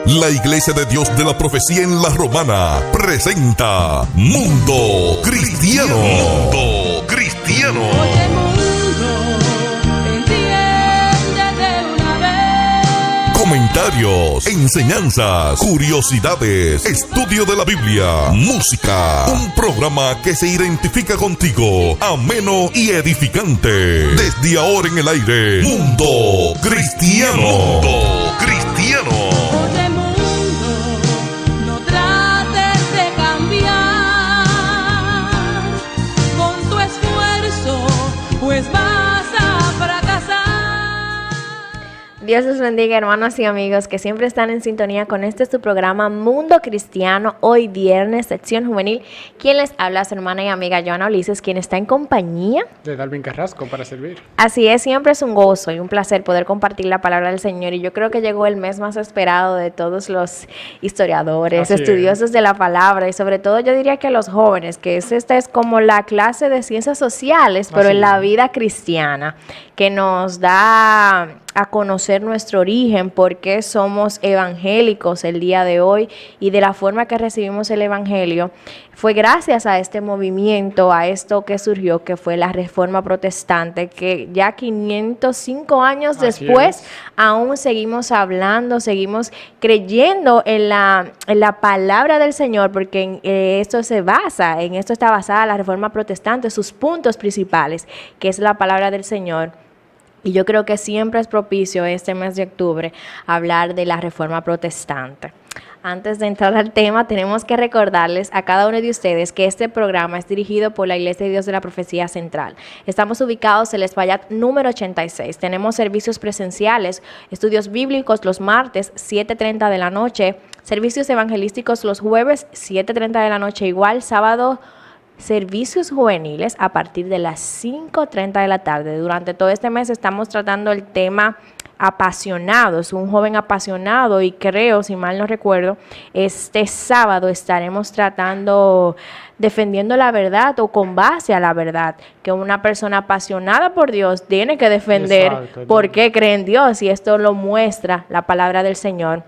La Iglesia de Dios de la Profecía en La Romana presenta Mundo Cristiano. Mundo Cristiano. Oye, mundo, entiende de una vez. Comentarios, enseñanzas, curiosidades, estudio de la Biblia, música. Un programa que se identifica contigo, ameno y edificante. Desde ahora en el aire, Mundo Cristiano. Mundo Cristiano. Oye, mundo, no trates de cambiar con tu esfuerzo, pues vas a fracasar. Dios les bendiga, hermanos y amigos que siempre están en sintonía con este su programa Mundo Cristiano, hoy viernes, sección juvenil. Quien les habla, su hermana y amiga Joana Ulises, quien está en compañía de Dalvin Carrasco para servir. Así es, siempre es un gozo y un placer poder compartir la palabra del Señor, y yo creo que llegó el mes más esperado de todos los historiadores, estudiosos de la palabra, y sobre todo yo diría que los jóvenes, que esta es como la clase de ciencias sociales, pero en la vida cristiana, que nos da a conocer nuestro origen, por qué somos evangélicos el día de hoy y de la forma que recibimos el evangelio. Fue gracias a este movimiento, a esto que surgió, que fue la Reforma Protestante, que ya 505 años después aún seguimos hablando, seguimos creyendo en la palabra del Señor, porque en esto está basada la Reforma Protestante, sus puntos principales, que es la palabra del Señor. Y yo creo que siempre es propicio este mes de octubre hablar de la Reforma Protestante. Antes de entrar al tema, tenemos que recordarles a cada uno de ustedes que este programa es dirigido por la Iglesia de Dios de la Profecía Central. Estamos ubicados en el Espaillat número 86. Tenemos servicios presenciales, estudios bíblicos los martes, 7:30 de la noche, servicios evangelísticos los jueves, 7:30 de la noche, igual sábado, servicios juveniles a partir de las 5:30 de la tarde. Durante todo este mes estamos tratando el tema apasionados, un joven apasionado, y creo, si mal no recuerdo, este sábado estaremos defendiendo la verdad, o con base a la verdad, que una persona apasionada por Dios tiene que defender por qué cree en Dios, y esto lo muestra la palabra del Señor.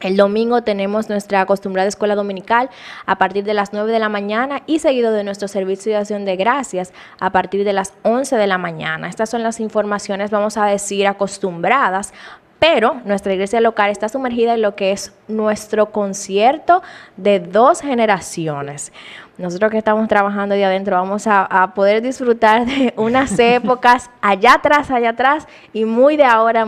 El domingo tenemos nuestra acostumbrada escuela dominical a partir de las 9 de la mañana y seguido de nuestro servicio de acción de gracias a partir de las 11 de la mañana. Estas son las informaciones, vamos a decir, acostumbradas, pero nuestra iglesia local está sumergida en lo que es nuestro concierto de 2 generaciones. Nosotros que estamos trabajando ahí adentro vamos a poder disfrutar de unas épocas allá atrás y muy de ahora.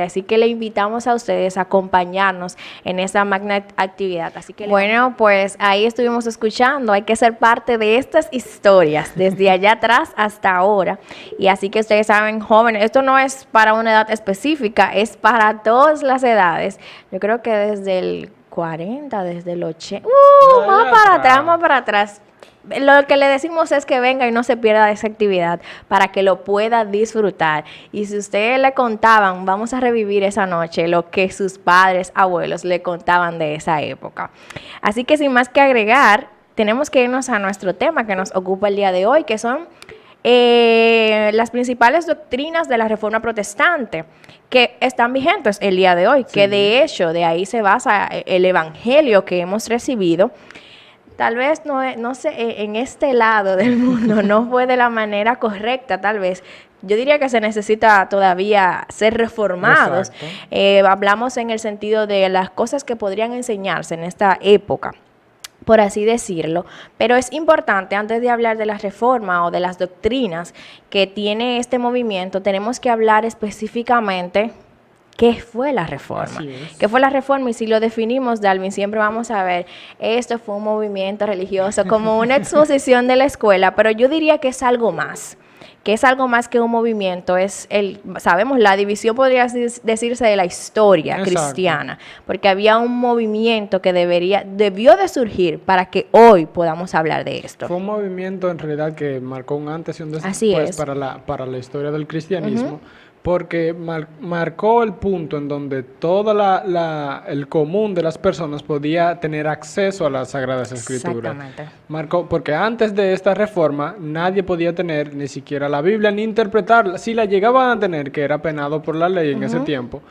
Así que le invitamos a ustedes a acompañarnos en esa magna actividad. Así que bueno, pues ahí estuvimos escuchando. Hay que ser parte de estas historias desde allá atrás hasta ahora. Y así que ustedes saben, jóvenes, esto no es para una edad específica, es para todas las edades. Yo creo que desde el 40, desde el 80, más para atrás. Lo que le decimos es que venga y no se pierda de esa actividad para que lo pueda disfrutar. Y si ustedes le contaban, vamos a revivir esa noche lo que sus padres, abuelos le contaban de esa época. Así que sin más que agregar, tenemos que irnos a nuestro tema que nos ocupa el día de hoy, que son las principales doctrinas de la Reforma Protestante que están vigentes el día de hoy, que de hecho de ahí se basa el evangelio que hemos recibido. Tal vez no sé, en este lado del mundo no fue de la manera correcta, tal vez. Yo diría que se necesita todavía ser reformados. Hablamos en el sentido de las cosas que podrían enseñarse en esta época, por así decirlo, pero es importante, antes de hablar de la reforma o de las doctrinas que tiene este movimiento, tenemos que hablar específicamente qué fue la reforma. ¿Qué fue la reforma? Y si lo definimos, Dalvin, siempre vamos a ver, esto fue un movimiento religioso, como una exposición de la escuela, pero yo diría que es algo más. Que es algo más que un movimiento, sabemos, la división podría decirse de la historia cristiana, porque había un movimiento que debió de surgir para que hoy podamos hablar de esto. Fue un movimiento en realidad que marcó un antes y un después para la historia del cristianismo, porque marcó el punto en donde todo el común de las personas podía tener acceso a las Sagradas Escrituras. Exactamente. Marcó, porque antes de esta reforma nadie podía tener ni siquiera la Biblia ni interpretarla. Si la llegaban a tener, que era penado por la ley en ese tiempo,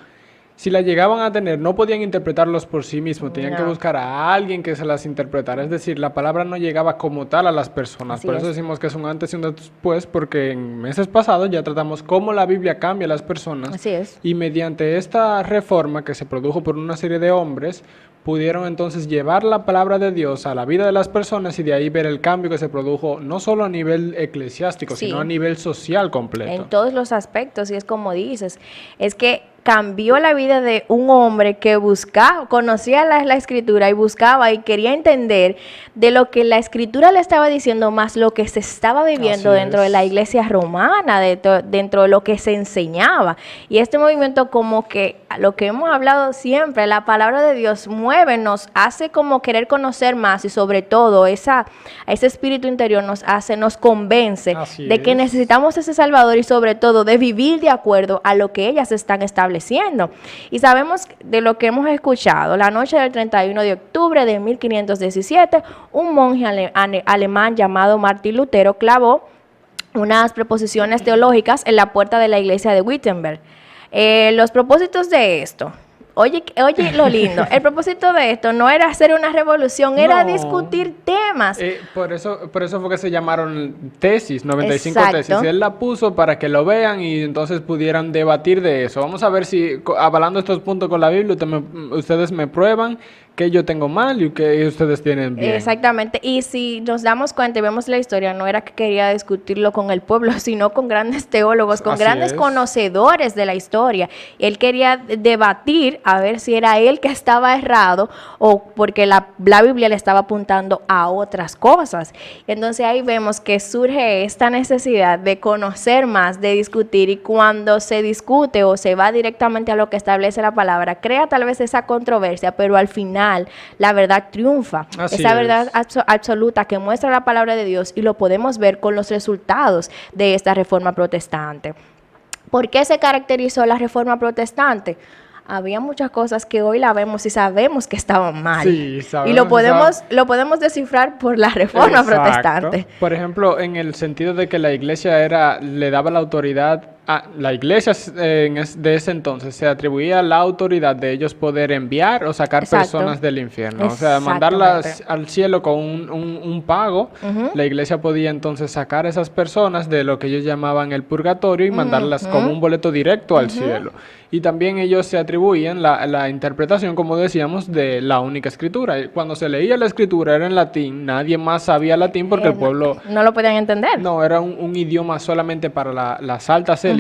si la llegaban a tener, no podían interpretarlos por sí mismos, tenían que buscar a alguien que se las interpretara. Es decir, la palabra no llegaba como tal a las personas. Por eso decimos que es un antes y un después, porque en meses pasados ya tratamos cómo la Biblia cambia a las personas. Así es. Y mediante esta reforma que se produjo por una serie de hombres, pudieron entonces llevar la palabra de Dios a la vida de las personas y de ahí ver el cambio que se produjo no solo a nivel eclesiástico, sino a nivel social completo. En todos los aspectos, y es como dices, es que cambió la vida de un hombre que buscaba, conocía la escritura y buscaba y quería entender de lo que la escritura le estaba diciendo, más lo que se estaba viviendo dentro de la iglesia romana, dentro de lo que se enseñaba. Y este movimiento, como que lo que hemos hablado siempre, la palabra de Dios mueve, nos hace como querer conocer más, y sobre todo ese espíritu interior nos convence de que necesitamos ese Salvador, y sobre todo de vivir de acuerdo a lo que ellas están estableciendo. Y sabemos de lo que hemos escuchado. La noche del 31 de octubre de 1517, un monje alemán llamado Martín Lutero clavó unas proposiciones teológicas en la puerta de la iglesia de Wittenberg. Los propósitos de esto... Oye, lo lindo, el propósito de esto no era hacer una revolución, era discutir temas. Por eso fue que se llamaron tesis, 95 tesis. Él la puso para que lo vean y entonces pudieran debatir de eso. Vamos a ver si, avalando estos puntos con la Biblia, ustedes me prueban que yo tengo mal y que ustedes tienen bien. Exactamente. Y si nos damos cuenta y vemos la historia, no era que quería discutirlo con el pueblo, sino con grandes teólogos, con grandes conocedores de la historia. Él quería debatir a ver si era él que estaba errado o porque la Biblia le estaba apuntando a otras cosas. Entonces ahí vemos que surge esta necesidad de conocer más, de discutir, y cuando se discute o se va directamente a lo que establece la palabra, crea tal vez esa controversia, pero al final la verdad triunfa. Esa verdad absoluta que muestra la palabra de Dios, y lo podemos ver con los resultados de esta reforma protestante. ¿Por qué se caracterizó la reforma protestante? Había muchas cosas que hoy la vemos y sabemos que estaban mal. Sí, y lo podemos descifrar por la reforma protestante. Por ejemplo, en el sentido de que la iglesia le daba la autoridad la iglesia de ese entonces se atribuía la autoridad de ellos poder enviar o sacar personas del infierno. O sea, mandarlas al cielo con un pago. La iglesia podía entonces sacar a esas personas de lo que ellos llamaban el purgatorio y mandarlas como un boleto directo al cielo. Y también ellos se atribuían la interpretación, como decíamos, de la única escritura. Cuando se leía la escritura era en latín, nadie más sabía latín porque el pueblo... No lo podían entender. No, era un idioma solamente para las altas élites.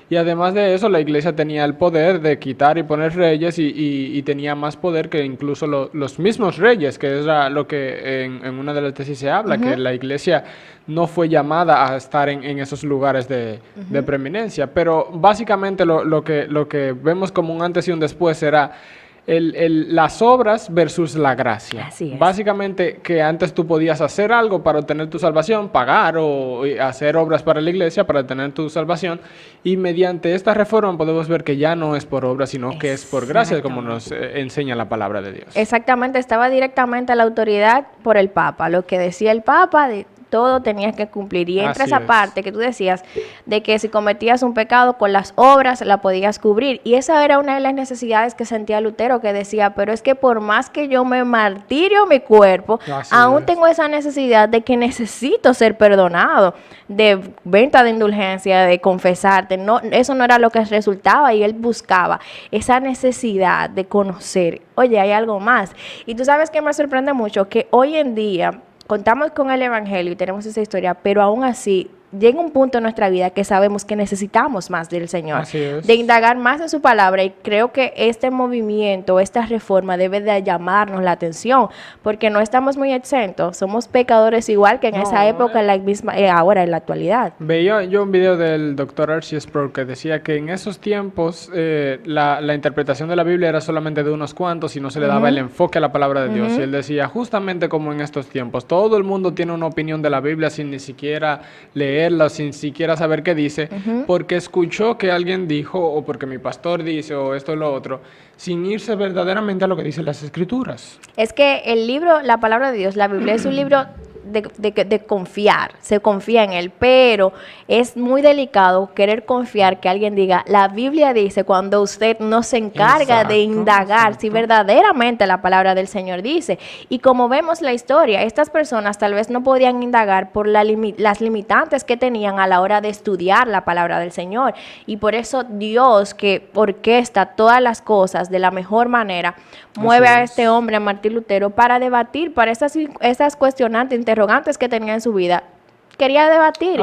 Y además de eso, la iglesia tenía el poder de quitar y poner reyes y tenía más poder que incluso los mismos reyes, que es lo que en una de las tesis se habla, que la iglesia no fue llamada a estar en esos lugares de preeminencia. Pero básicamente lo que vemos como un antes y un después era las obras versus la gracia. Así es. Básicamente que antes tú podías hacer algo para obtener tu salvación, pagar o hacer obras para la iglesia para obtener tu salvación, y mediante esta reforma podemos ver que ya no es por obras, sino que es por gracia, como nos enseña la palabra de Dios. Exactamente, estaba directamente a la autoridad por el Papa, lo que decía el Papa todo tenías que cumplir. Y entra esa parte que tú decías de que si cometías un pecado con las obras la podías cubrir. Y esa era una de las necesidades que sentía Lutero, que decía, pero es que por más que yo me martirio mi cuerpo, aún tengo esa necesidad de que necesito ser perdonado, de venta de indulgencia, de confesarte. No, eso no era lo que resultaba, y él buscaba esa necesidad de conocer. Oye, hay algo más. Y tú sabes que me sorprende mucho que hoy en día contamos con el Evangelio y tenemos esa historia, pero aún así llega un punto en nuestra vida que sabemos que necesitamos más del Señor, de indagar más en su palabra, y creo que este movimiento, esta reforma debe de llamarnos la atención, porque no estamos muy exentos, somos pecadores igual que en esa época, en la misma, ahora en la actualidad. Veía yo un video del Dr. R.C. Sproul que decía que en esos tiempos la interpretación de la Biblia era solamente de unos cuantos y no se le daba el enfoque a la palabra de Dios, y él decía, justamente como en estos tiempos, todo el mundo tiene una opinión de la Biblia sin ni siquiera leerla, sin siquiera saber qué dice, porque escuchó que alguien dijo, o porque mi pastor dice, o esto o lo otro, sin irse verdaderamente a lo que dicen las Escrituras. Es que el libro, la palabra de Dios, la Biblia, es un libro de confiar, se confía en él, pero es muy delicado querer confiar que alguien diga, la Biblia dice, cuando usted no se encarga de indagar si verdaderamente la palabra del Señor dice. Y como vemos la historia, estas personas tal vez no podían indagar por las limitantes que tenían a la hora de estudiar la palabra del Señor. Y por eso Dios, que orquesta todas las cosas de la mejor manera, mueve a este hombre, a Martín Lutero, para debatir, para esas cuestionantes, interrogantes que tenía en su vida. Quería debatir.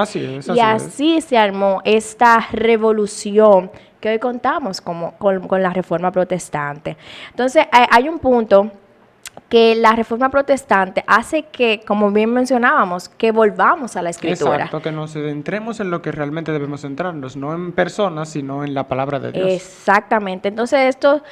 Y así se armó esta revolución que hoy contamos con la Reforma Protestante. Entonces, hay un punto que la Reforma Protestante hace que, como bien mencionábamos, que volvamos a la Escritura. Exacto, que nos centremos en lo que realmente debemos centrarnos, no en personas, sino en la palabra de Dios. Exactamente. Entonces, esto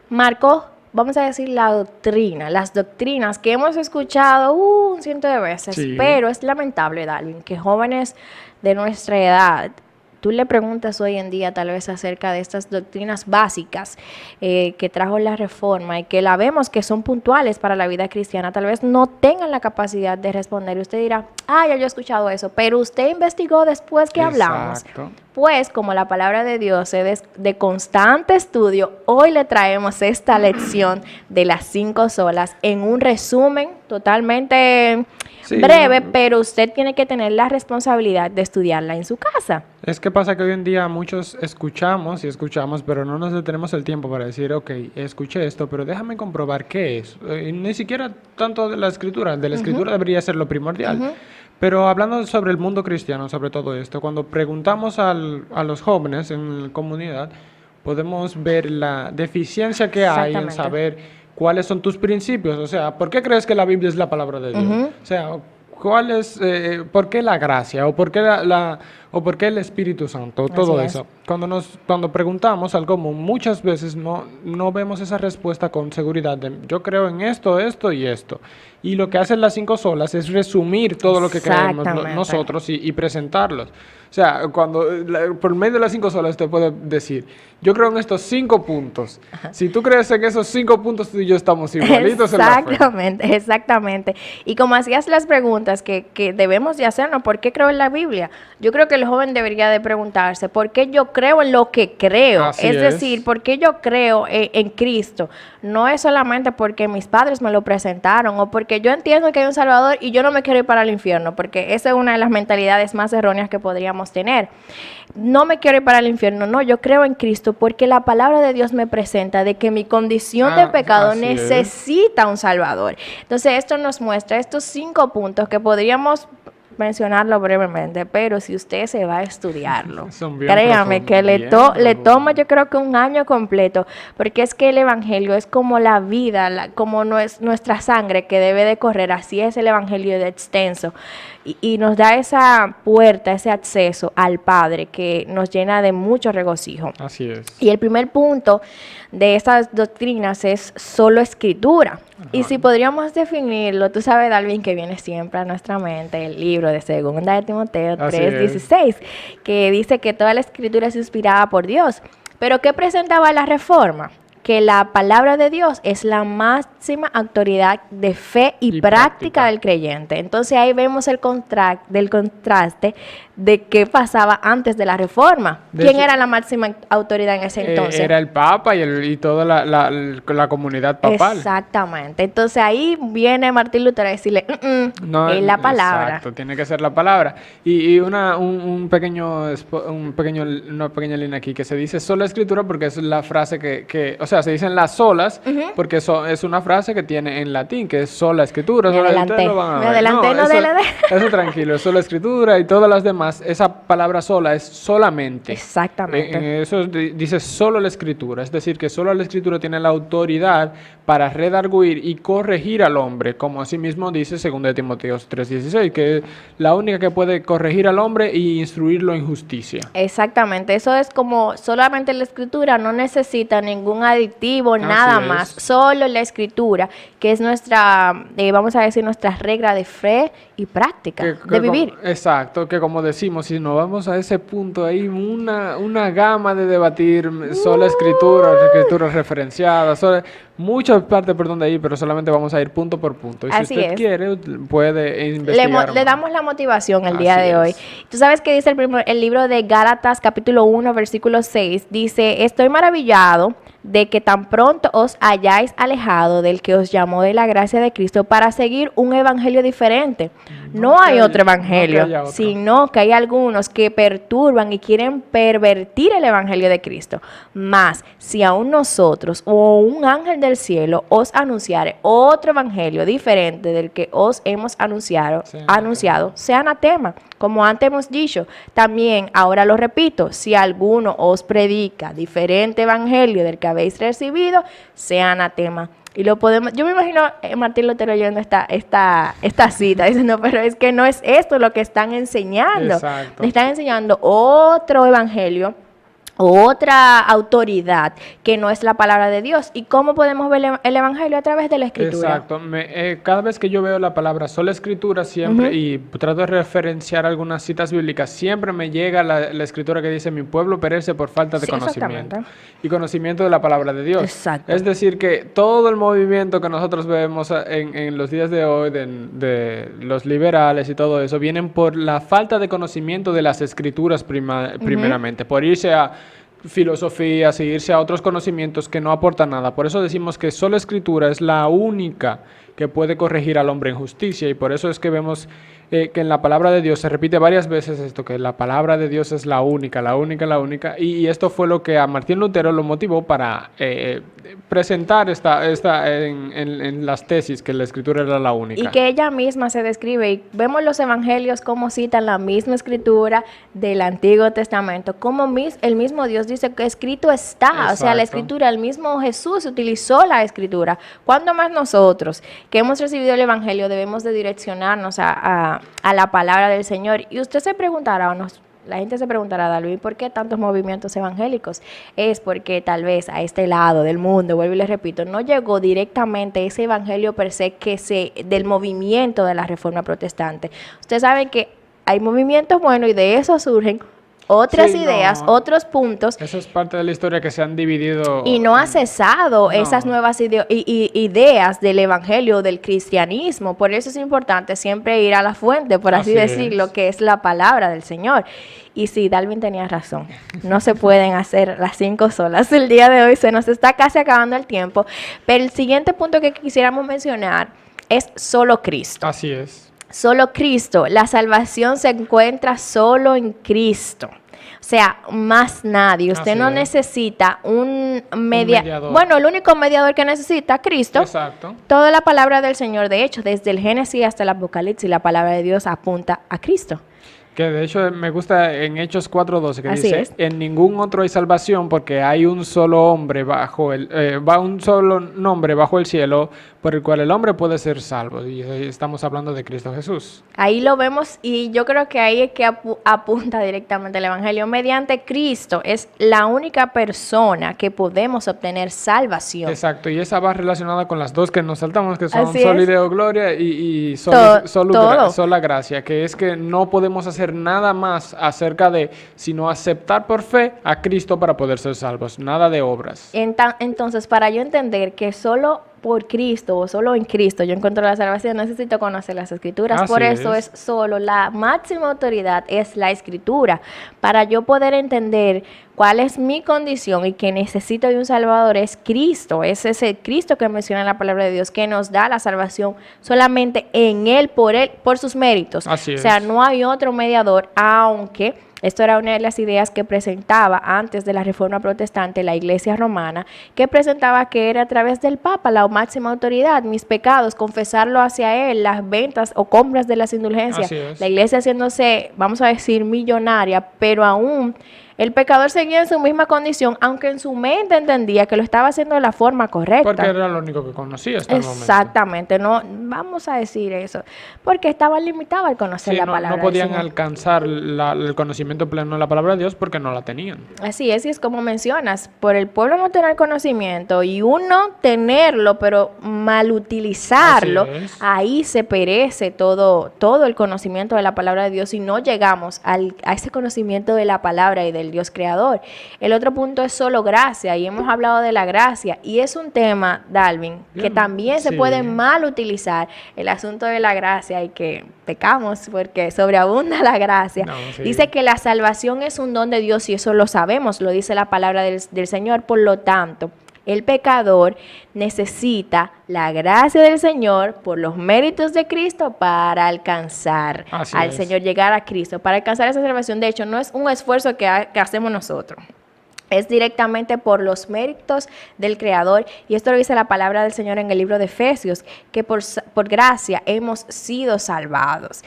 marcó, vamos a decir, las doctrinas que hemos escuchado un ciento de veces, pero es lamentable, Darwin, que jóvenes de nuestra edad, tú le preguntas hoy en día tal vez acerca de estas doctrinas básicas que trajo la Reforma y que la vemos que son puntuales para la vida cristiana, tal vez no tengan la capacidad de responder. Y usted dirá, ya yo he escuchado eso, pero usted investigó después que hablamos. Pues como la palabra de Dios es de constante estudio, hoy le traemos esta lección de las 5 solas en un resumen totalmente breve, pero usted tiene que tener la responsabilidad de estudiarla en su casa. Es que pasa que hoy en día muchos escuchamos, pero no nos detenemos el tiempo para decir, ok, escuché esto, pero déjame comprobar qué es. Ni siquiera tanto de la Escritura, debería ser lo primordial. Pero hablando sobre el mundo cristiano, sobre todo esto, cuando preguntamos a los jóvenes en la comunidad, podemos ver la deficiencia que hay en saber cuáles son tus principios. O sea, ¿por qué crees que la Biblia es la palabra de Dios? O sea, ¿por qué la gracia? ¿O por qué o por qué el Espíritu Santo? Todo eso. Cuando preguntamos al común, muchas veces no vemos esa respuesta con seguridad de yo creo en esto, esto y esto. Y lo que hacen las 5 solas es resumir todo lo que creemos nosotros y presentarlos. O sea, por medio de las 5 solas te puedo decir, yo creo en estos 5 puntos. Si tú crees en esos 5 puntos, tú y yo estamos igualitos en la fe. Exactamente. Y como hacías las preguntas que debemos de hacernos, ¿por qué creo en la Biblia? Yo creo que el joven debería de preguntarse, ¿por qué yo creo en lo que creo? Es decir, ¿por qué yo creo en Cristo? No es solamente porque mis padres me lo presentaron o porque yo entiendo que hay un Salvador y yo no me quiero ir para el infierno, porque esa es una de las mentalidades más erróneas que podríamos tener. No me quiero ir para el infierno, no, yo creo en Cristo porque la palabra de Dios me presenta de que mi condición de pecado necesita un Salvador. Entonces esto nos muestra estos 5 puntos que podríamos mencionarlo brevemente, pero si usted se va a estudiarlo, créame que le toma yo creo que un año completo, porque es que el Evangelio es como la vida, como no es nuestra sangre que debe de correr, así es el Evangelio de extenso, y nos da esa puerta, ese acceso al Padre que nos llena de mucho regocijo. Así es. Y el primer punto de estas doctrinas es solo Escritura. Y si podríamos definirlo, tú sabes, Darwin, que viene siempre a nuestra mente el libro de 2 de Timoteo 3:16, que dice que toda la Escritura es inspirada por Dios. Pero ¿qué presentaba la Reforma? Que la palabra de Dios es la máxima autoridad de fe y práctica del creyente. Entonces ahí vemos el contraste de qué pasaba antes de la Reforma. ¿Quién era la máxima autoridad en ese entonces? Era el Papa y toda la comunidad papal. Exactamente. Entonces ahí viene Martín Lutero a decirle, es la palabra. Exacto, tiene que ser la palabra. Y una pequeña línea aquí que se dice sola Escritura porque es la frase o sea, se dicen las solas porque es una frase que tiene en latín, que es sola Escritura. Me adelanté. Eso tranquilo, es sola Escritura y todas las demás. Esa palabra sola es solamente. Exactamente. Eso dice solo la Escritura, es decir, que solo la Escritura tiene la autoridad para redarguir y corregir al hombre, como así mismo dice 2 de Timoteo 3:16, que es la única que puede corregir al hombre y instruirlo en justicia. Exactamente, eso es como solamente la Escritura, no necesita ningún aditivo, nada más, solo la Escritura, que es nuestra, vamos a decir, nuestra regla de fe y práctica de vivir. Exacto, que como decimos, si nos vamos a ese punto, hay una gama de debatir, sola escrituras referenciadas, muchas partes por donde ir, pero solamente vamos a ir punto por punto. Y si usted quiere, puede investigar. Le damos la motivación el día de hoy. Tú sabes que dice el libro de Gálatas, capítulo 1, versículo 6, dice, estoy maravillado de que tan pronto os hayáis alejado del que os llamó de la gracia de Cristo para seguir un evangelio diferente. No hay otro evangelio, sino que hay algunos que perturban y quieren pervertir el evangelio de Cristo. Mas, si aún nosotros o un ángel del cielo os anunciare otro evangelio diferente del que os hemos anunciado, sea anatema. Como antes hemos dicho, también ahora lo repito, si alguno os predica diferente evangelio del que habéis recibido, sea anatema. Y lo podemos, yo me imagino Martín Lutero leyendo esta cita, diciendo, pero es que no es esto lo que están enseñando. Exacto. Están enseñando otro evangelio, otra autoridad que no es la palabra de Dios. ¿Y cómo podemos ver el evangelio? A través de la escritura. Exacto. Cada vez que yo veo la palabra sola escritura siempre, y trato de referenciar algunas citas bíblicas, siempre me llega la escritura que dice, mi pueblo perece por falta de conocimiento. Y conocimiento de la palabra de Dios. Exacto. Es decir, que todo el movimiento que nosotros vemos en los días de hoy, de los liberales y todo eso, vienen por la falta de conocimiento de las escrituras primeramente, por irse a filosofía, seguirse a otros conocimientos que no aportan nada. Por eso decimos que solo escritura es la única que puede corregir al hombre en justicia, y por eso es que vemos que en la palabra de Dios se repite varias veces esto, que la palabra de Dios es la única, y esto fue lo que a Martín Lutero lo motivó para presentar en las tesis que la escritura era la única. Y que ella misma se describe, y vemos los evangelios como citan la misma escritura del Antiguo Testamento, como el mismo Dios dice que escrito está. Exacto. O sea, la escritura, el mismo Jesús utilizó la escritura. ¿Cuándo más nosotros, que hemos recibido el evangelio, debemos de direccionarnos a la palabra del Señor? Y usted se preguntará, la gente se preguntará, David, ¿por qué tantos movimientos evangélicos? Es porque tal vez a este lado del mundo, vuelvo y les repito, no llegó directamente ese evangelio per se del movimiento de la Reforma Protestante. Usted sabe que hay movimientos buenos y de eso surgen otras ideas, otros puntos. Eso es parte de la historia, que se han dividido. Y no ha cesado esas nuevas ideas del evangelio, del cristianismo. Por eso es importante siempre ir a la fuente, por así decirlo, que es la palabra del Señor. Y sí, Dalvin tenía razón. No se pueden hacer las 5 solas. El día de hoy se nos está casi acabando el tiempo. Pero el siguiente punto que quisiéramos mencionar es solo Cristo. Así es. Solo Cristo. La salvación se encuentra solo en Cristo. O sea, más nadie. Usted no necesita un mediador. Bueno, el único mediador que necesita, Cristo. Exacto. Toda la palabra del Señor, de hecho, desde el Génesis hasta el Apocalipsis, la palabra de Dios apunta a Cristo. Que de hecho me gusta en Hechos 4:12, que dice, en ningún otro hay salvación, porque hay un solo hombre un solo nombre bajo el cielo por el cual el hombre puede ser salvo. Y estamos hablando de Cristo Jesús. Ahí lo vemos, y yo creo que ahí es que apunta directamente el evangelio. Mediante Cristo es la única persona que podemos obtener salvación. Exacto, y esa va relacionada con las dos que nos saltamos, que son solo Deo Gloria y sola gracia, que es que no podemos hacer nada más acerca de, sino aceptar por fe a Cristo para poder ser salvos, nada de obras. Entonces, para yo entender que solo por Cristo o solo en Cristo yo encuentro la salvación, necesito conocer las Escrituras. Por eso es solo la máxima autoridad es la Escritura. Para yo poder entender cuál es mi condición y que necesito de un Salvador, es Cristo. Es ese Cristo que menciona en la palabra de Dios, que nos da la salvación solamente en Él, por sus méritos. Así es. O sea, no hay otro mediador, aunque esto era una de las ideas que presentaba antes de la Reforma Protestante la Iglesia Romana, que presentaba que era a través del Papa la máxima autoridad, mis pecados, confesarlo hacia Él, las ventas o compras de las indulgencias. La Iglesia haciéndose, vamos a decir, millonaria, pero aún el pecador seguía en su misma condición, aunque en su mente entendía que lo estaba haciendo de la forma correcta. Porque era lo único que conocía hasta el momento. Exactamente, no vamos a decir eso, porque estaban limitados al conocer la palabra. No podían alcanzar el conocimiento pleno de la palabra de Dios porque no la tenían. Así es, y es como mencionas, por el pueblo no tener conocimiento y uno tenerlo, pero mal utilizarlo, ahí se perece todo el conocimiento de la palabra de Dios y no llegamos a ese conocimiento de la palabra y del Dios creador. El otro punto es solo gracia, y hemos hablado de la gracia, y es un tema, Dalvin, que también se puede mal utilizar, el asunto de la gracia, y que pecamos porque sobreabunda la gracia. Dice que la salvación es un don de Dios, y eso lo sabemos, lo dice la palabra del Señor. Por lo tanto, el pecador necesita la gracia del Señor por los méritos de Cristo para alcanzar al Señor, llegar a Cristo, para alcanzar esa salvación. De hecho, no es un esfuerzo que hacemos nosotros. Es directamente por los méritos del Creador. Y esto lo dice la palabra del Señor en el libro de Efesios, que por gracia hemos sido salvados.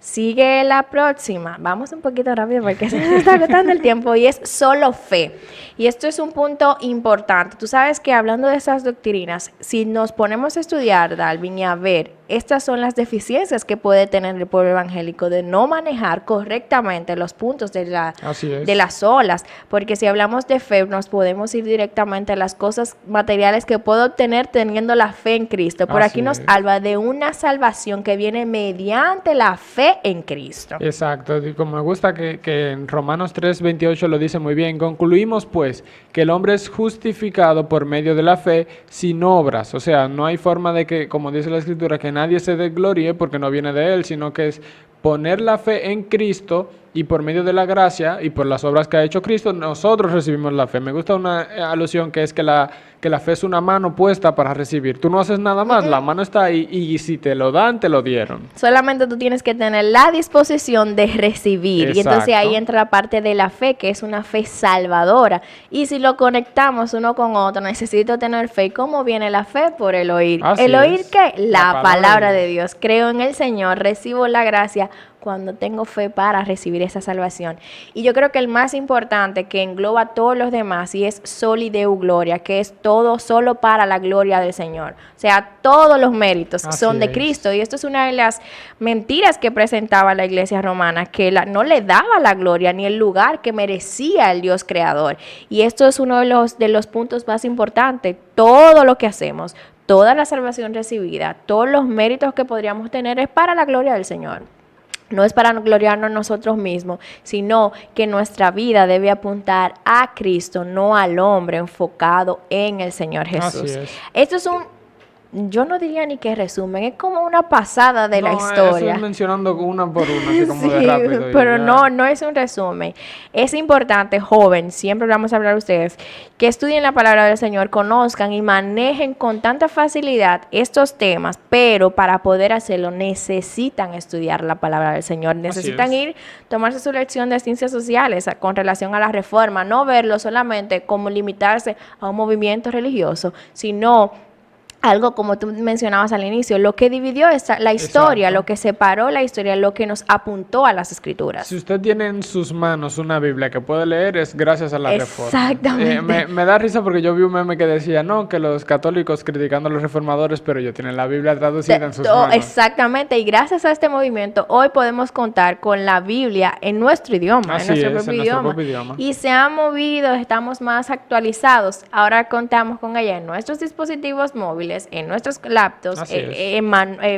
Sigue la próxima. Vamos un poquito rápido porque se nos está agotando el tiempo, y es solo fe. Y esto es un punto importante. Tú sabes que hablando de esas doctrinas, si nos ponemos a estudiar, Dalvin, y a ver, estas son las deficiencias que puede tener el pueblo evangélico de no manejar correctamente los puntos de las olas. Porque si hablamos de fe, nos podemos ir directamente a las cosas materiales que puedo obtener teniendo la fe en Cristo. Por aquí nos habla de una salvación que viene mediante la fe en Cristo. Exacto. Y como me gusta que en Romanos 3:28 lo dice muy bien. Concluimos pues que el hombre es justificado por medio de la fe sin obras. O sea, no hay forma de que, como dice la Escritura, que nadie se gloríe porque no viene de él, sino que es poner la fe en Cristo, y por medio de la gracia y por las obras que ha hecho Cristo, nosotros recibimos la fe. Me gusta una alusión que es que la fe es una mano puesta para recibir. Tú no haces nada más, la mano está ahí, y si te lo dan, te lo dieron. Solamente tú tienes que tener la disposición de recibir. Exacto. Y entonces ahí entra la parte de la fe, que es una fe salvadora. Y si lo conectamos uno con otro, necesito tener fe. ¿Y cómo viene la fe? Por el oír. ¿El oír qué? La palabra de Dios. Creo en el Señor, recibo la gracia cuando tengo fe para recibir esa salvación. Y yo creo que el más importante, que engloba a todos los demás, y es soli deo gloria, que es todo solo para la gloria del Señor. O sea, todos los méritos son de Cristo. Y esto es una de las mentiras que presentaba la iglesia romana, que no le daba la gloria ni el lugar que merecía el Dios creador. Y esto es uno de los puntos más importantes. Todo lo que hacemos, toda la salvación recibida, todos los méritos que podríamos tener, es para la gloria del Señor. No es para gloriarnos nosotros mismos, sino que nuestra vida debe apuntar a Cristo, no al hombre, enfocado en el Señor Jesús. Esto es yo no diría ni que resumen, es como una pasada de la historia. Eso mencionando una por una, así como de rápido. Pero no es un resumen. Es importante, joven, siempre vamos a hablar a ustedes, que estudien la palabra del Señor, conozcan y manejen con tanta facilidad estos temas, pero para poder hacerlo necesitan estudiar la palabra del Señor, necesitan tomarse su lección de ciencias sociales con relación a la reforma, no verlo solamente como limitarse a un movimiento religioso, sino algo como tú mencionabas al inicio, lo que dividió la historia, lo que separó la historia, lo que nos apuntó a las Escrituras. Si usted tiene en sus manos una Biblia que puede leer, es gracias a la reforma. Exactamente. Me da risa porque yo vi un meme que decía, no, que los católicos criticando a los reformadores, pero ellos tienen la Biblia traducida en sus manos. Exactamente, y gracias a este movimiento, hoy podemos contar con la Biblia en nuestro idioma, en nuestro propio idioma. Y se ha movido, estamos más actualizados. Ahora contamos con ella en nuestros dispositivos móviles, en nuestros laptops,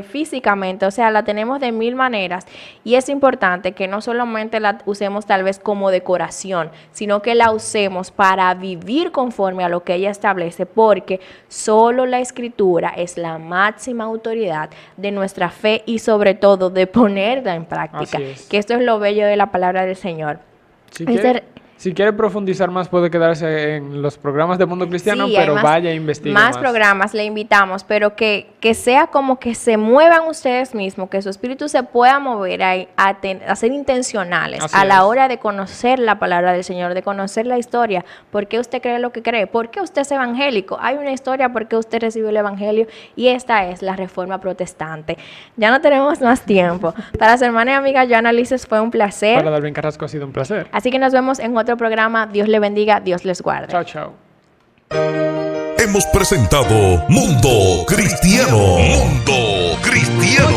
físicamente, o sea, la tenemos de 1000 maneras, y es importante que no solamente la usemos tal vez como decoración, sino que la usemos para vivir conforme a lo que ella establece, porque solo la Escritura es la máxima autoridad de nuestra fe y sobre todo de ponerla en práctica, que esto es lo bello de la palabra del Señor. Si quiere profundizar más, puede quedarse en los programas de Mundo Cristiano, pero vaya a investigar más programas, le invitamos, pero que sea como que se muevan ustedes mismos, que su espíritu se pueda mover a ser intencionales a la hora de conocer la palabra del Señor, de conocer la historia. ¿Por qué usted cree lo que cree? ¿Por qué usted es evangélico? Hay una historia por qué usted recibió el evangelio, y esta es la Reforma Protestante. Ya no tenemos más tiempo. Para su hermana y amiga Joana Lices fue un placer. Para Dalvin Carrasco ha sido un placer. Así que nos vemos en otro programa. Dios le bendiga, Dios les guarde. Chao, chao. Hemos presentado Mundo Cristiano. Mundo Cristiano.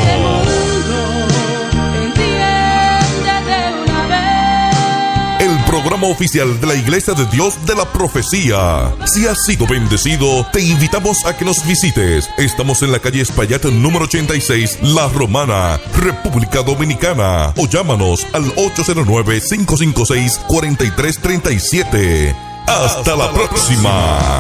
El programa programa oficial de la Iglesia de Dios de la Profecía. Si has sido bendecido, te invitamos a que nos visites. Estamos en la calle Espaillat número 86, La Romana, República Dominicana. O llámanos al 809-556-4337. Hasta la próxima.